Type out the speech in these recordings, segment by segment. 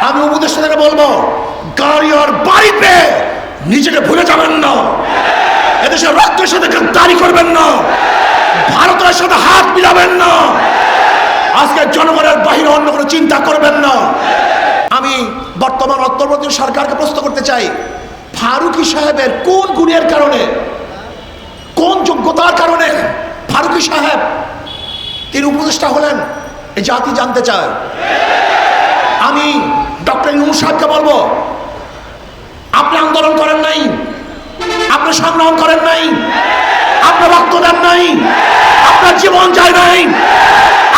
আমি উপদেষ্টাদেরকে বলবো, গাড়ি আর বাড়িতে নিজেকে ভুলে যাবেন না। এদেশের রক্তের সাথে গাদ্দারি করবেন না, ভারতের সাথে হাত মিলাবেন না, আজকে জনগণের বাহিরে অন্য কোনো চিন্তা করবেন না। আমি বর্তমান অন্তর্বর্তী সরকারকে প্রশ্ন করতে চাই, ফারুকী সাহেবের কোন গুণের কারণে, কোন যোগ্যতার কারণে ফারুকী সাহেব তিনি উপদেষ্টা হলেন, এই জাতি জানতে চায়। আমি ডক্টর ইউনূস সাহেবকে বলবো, আপনি আন্দোলন করেন নাই, আপনি সংগ্রাম করেন নাই, আপনি রক্ত দেন নাই, আপনার জীবন যায় নাই,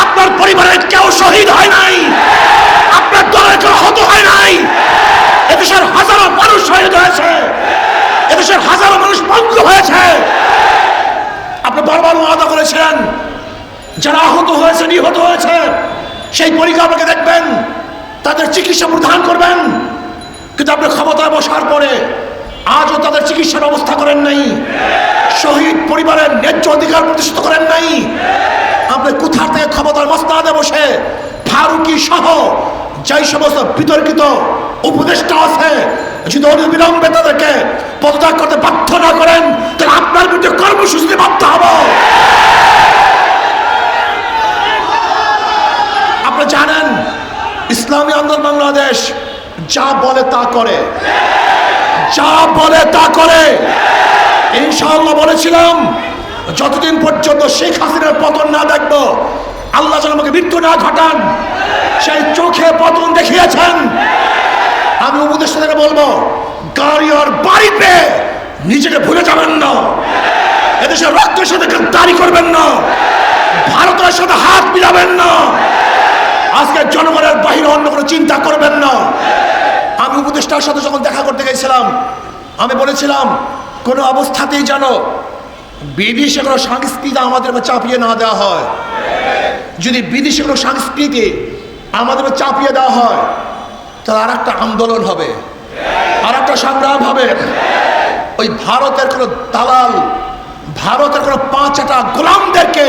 আপনার পরিবারের কেউ শহীদ হয় নাই, আপনার দলের কেউ হত হয় নাই। এদেশের হাজারো মানুষ শহীদ হয়েছে, এদেশের হাজারো মানুষ বন্ধ হয়েছে। আপনি বারবার ওয়াদা করেছিলেন যারা আহত হয়েছে, নিহত হয়েছে, সেই পরিকাঠামোকে দেখবেন, তাদের চিকিৎসা প্রদান করবেন। কিন্তু আপনি ক্ষমতায় বসার পরে আজও তাদের চিকিৎসার ব্যবস্থা করেন নাই, শহীদ পরিবারের ন্যায্য অধিকার প্রতিষ্ঠিত করেন নাই। আপনি কোথা থেকে ক্ষমতার মসনদে বসে ফারুকী সহ যেই সমস্ত বিতর্কিত উপদেষ্টা আছে, যদি অবিলম্বে তাদেরকে পদত্যাগ করতে বাধ্য না করেন, তাহলে আপনার বিরুদ্ধে কর্মসূচিতে বাধ্য হব। আপনি জানেন ইসলামী আন্দোলন বাংলাদেশ যা বলে তা করে, যা বলে তা করে। ইনশাআল্লাহ বলেছিলাম, যতদিন পর্যন্ত শেখ হাসিনার পতন না দেখবো, আল্লাহ যেন আমাকে মৃত্যু না ঘটান, সেই চোখে পতন দেখিয়েছেন। আমি উপদেষ্টাদেরকে বলবো, গাড়ি আর বাড়িতে নিজেকে ভুলে যাবেন না, এদেশের রক্তের সাথে গাদ্দারি করবেন না, ভারতের সাথে হাত মিলাবেন না, আজকে জনগণের বাহিরে অন্য কোনো চিন্তা করবেন না। আমি উপদেষ্টার সাথে যখন দেখা করতে গেছিলাম, আমি বলেছিলাম কোনো অবস্থাতেই যেন বিদেশি কোনো সংস্কৃতি আমাদের চাপিয়ে না দেওয়া হয়। যদি বিদেশি কোনো সংস্কৃতি আমাদের চাপিয়ে দেওয়া হয়, তাহলে আর একটা আন্দোলন হবে, আর একটা সংগ্রাম হবে। ওই ভারতের কোনো দালাল, ভারতের কোনো পাঁচটা গোলামদেরকে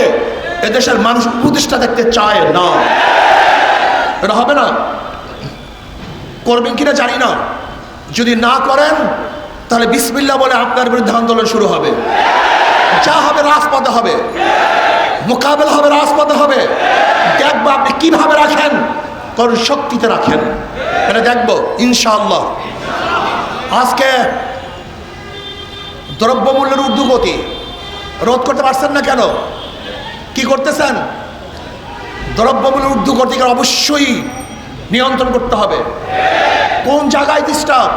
এদেশের মানুষ উপদেষ্টা দেখতে চায় না। এটা হবে না। করবেন কিনা জানি না, যদি না করেন তাহলে বিসমিল্লাহ বলে আপনার বিরুদ্ধে আন্দোলন শুরু হবে। যা হবে রাজপথে হবে, মোকাবেলা হবে রাজপথে হবে। দেখবো আপনি কিভাবে রাখেন, কোন শক্তিতে রাখেন, এটা দেখবো ইনশাআল্লাহ। আজকে দ্রব্যমূল্যের ঊর্ধ্বগতি রোধ করতে পারছেন না কেন? কি করতেছেন? দ্রব্যমূল্যের ঊর্ধ্বগতিকে অবশ্যই নিয়ন্ত্রণ করতে হবে। কোন জায়গায় ডিস্টার্ব,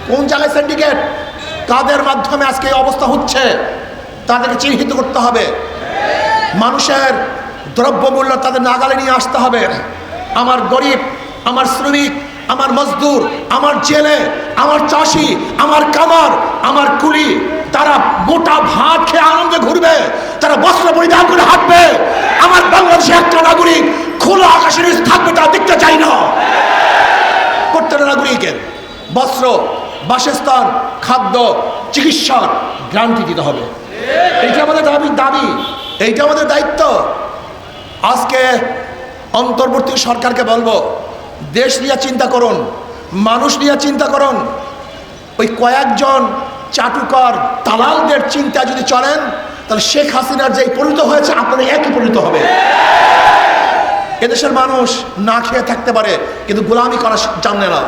কোন জায়গায় সিন্ডিকেট, কাদের মাধ্যমে আজকে এই অবস্থা হচ্ছে, তাদেরকে চিহ্নিত করতে হবে। মানুষের দ্রব্যমূল্য তাদের নাগালে নিয়ে আসতে হবে। আমার গরিব, আমার শ্রমিক, আমার মজদুর, আমার জেলে, আমার চাষি, আমার কামার, আমার কুলি, তারা মোটা ভাত খেয়ে আনন্দে ঘুরবে, তারা বস্ত্র পরিধান করে হাঁটবে। আমার বাংলাদেশে একটা নাগরিক খোলা আকাশের নিচে থাকবে, তা দেখতে চাই না। প্রত্যেকটা নাগরিকের বস্ত্র, বাসস্থান, খাদ্য, চিকিৎসার গ্যারান্টি দিতে হবে। এইটা আমাদের দাবি, এইটা আমাদের দায়িত্ব। আজকে অন্তর্বর্তী সরকারকে বলবো, দেশ নিয়ে চিন্তা করুন, মানুষ নিয়ে চিন্তা করুন। ওই কয়েকজন চাটুকার দালালদের চিন্তা যদি চলেন, তাহলে শেখ হাসিনার যেই পরিণত হয়েছে আপনাদের একই পরিণত হবে। এদেশের মানুষ না খেয়ে থাকতে পারে কিন্তু গোলামি করা জানে না।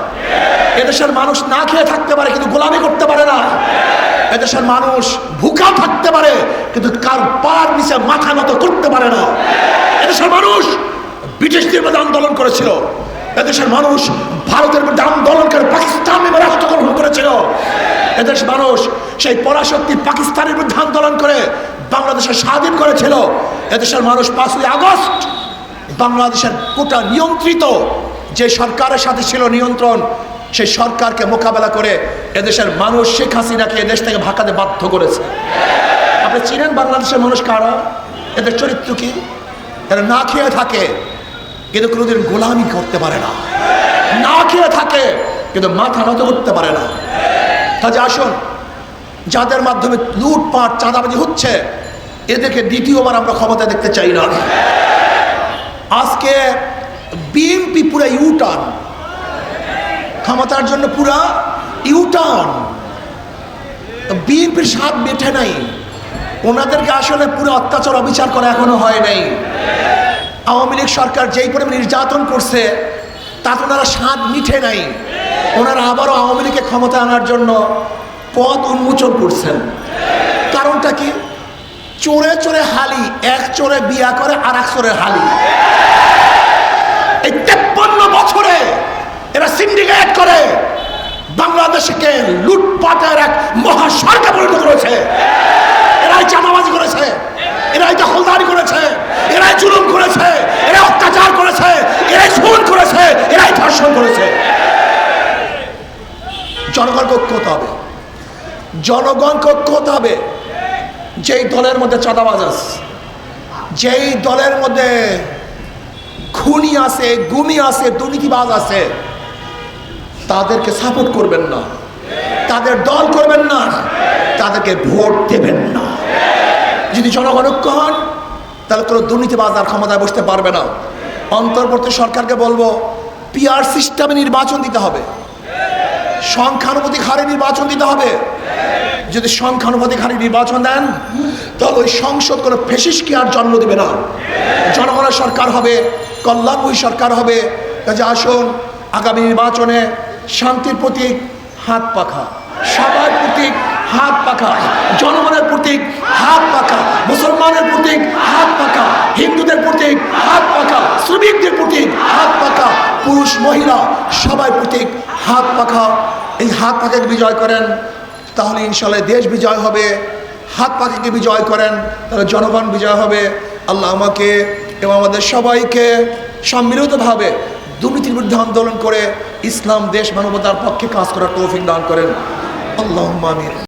এদেশের মানুষ না খেয়ে থাকতে পারে কিন্তু গোলামি করতে পারে না। এদেশের মানুষ ভুকা থাকতে পারে কিন্তু কার পার নিচে মাথা নত করতে পারে না। এদেশের মানুষ ব্রিটিশদের বিরুদ্ধে আন্দোলন করেছিল, এদেশের মানুষ ভারতের বিরুদ্ধে আন্দোলন করে পাকিস্তানের রাষ্ট্র গ্রহণ করেছিল। এদেশের মানুষ সেই পরাশক্তি পাকিস্তানের বিরুদ্ধে আন্দোলন করে বাংলাদেশের স্বাধীন করেছিল। এদেশের মানুষ 5ই আগস্ট বাংলাদেশের কোটা নিয়ন্ত্রিত যে সরকারের সাথে ছিল নিয়ন্ত্রণ, সেই সরকারকে মোকাবেলা করে এদেশের মানুষ শেখ হাসিনাকে এদেশ থেকে ভাগাতে বাধ্য করেছে। আপনি চিনেন বাংলাদেশের মানুষ কারা, এদের চরিত্র কি? এরা না খেয়ে থাকে কিন্তু কোনোদিন গোলামি করতে পারে না, না খেয়ে থাকে কিন্তু মাথা নত করতে পারে না। কাজে আসুন, যাদের মাধ্যমে লুটপাট চাঁদাবাজি হচ্ছে, এদেরকে দ্বিতীয়বার আমরা ক্ষমতা দেখতে চাই না। আজকে বিএনপি পুরো ইউটার্ন, ক্ষমতার জন্য পুরা ইউটার্ন। বিএনপির স্বাদ মেটে নাই, ওনাদেরকে আসলে পুরো অত্যাচার অবিচার করা এখনো হয় নাই। আওয়ামী লীগ সরকার যেই পরিমাণ নির্যাতন করছে তাতে ওনারা স্বাদ মিঠে নাই। ওনারা আবারও আওয়ামী লীগকে ক্ষমতা আনার জন্য পথ উন্মোচন করছেন। কারণটা কি? চোরে চোরে হালি, এক চোরে বিয়া করে আর এক চোরে হালি। এই 53 বছরে এরা সিন্ডিকেট করে বাংলাদেশকে লুটপাটের এক মহাসড়কে পরিণত করেছে। এরাই চাঁদাবাজি করেছে, এরাই দখলদারি করেছে, এরাই জুলুম করেছে, এরাই অত্যাচার করেছে, এরাই খুন করেছে, এরাই ধর্ষণ করেছে। জনগণকে ঐক্য হতে হবে, জনগণকে ঐক্য হতে হবে। যেই দলের মধ্যে চাঁদাবাজ আছে, যেই দলের মধ্যে খুনি আছে, গুমি আছে, দুর্নীতিবাজ আছে, তাদেরকে সাপোর্ট করবেন না, তাদের দল করবেন না, তাদেরকে ভোট দেবেন না। যদি জনগণ ঐক্য হন তাহলে কোনো দুর্নীতিবাজ আর ক্ষমতায় বসতে পারবে না। অন্তর্বর্তী সরকারকে বলবো, পিআর সিস্টেমে নির্বাচন দিতে হবে, সংখ্যানুপাতিক হারে নির্বাচন দিতে হবে। যদি সংখ্যানুপাতিক হারে নির্বাচন দেন তাহলে ওই সংসদ কোনো ফেসিস্টকে আর জন্ম দেবে না। জনগণের সরকার হবে, কল্যাণময়ী সরকার হবে। কাজে আসুন, আগামী নির্বাচনে শান্তির প্রতীক হাত পাখা, সবার প্রতীক হাত পাখা, জনগণের প্রতীক হাত পাখা, মুসলমানের প্রতীক হাত পাখা, হিন্দুদের প্রতীক হাত পাখা, শ্রমিকদের প্রতীক হাত পাখা, পুরুষ মহিলা সবাই প্রতীক হাত পাখা। এই হাত পাখাকে বিজয় করেন তাহলে ইনশাআল্লাহ দেশ বিজয় হবে। হাত পাখাকে বিজয় করেন তাহলে জনগণ বিজয় হবে। আল্লাহ আমাকে এবং আমাদের সবাইকে সম্মিলিতভাবে দুর্নীতির বিরুদ্ধে আন্দোলন করে ইসলাম, দেশ, মানবতার পক্ষে কাজ করার তৌফিক দান করেন। আল্লাহুম্মা আমিন।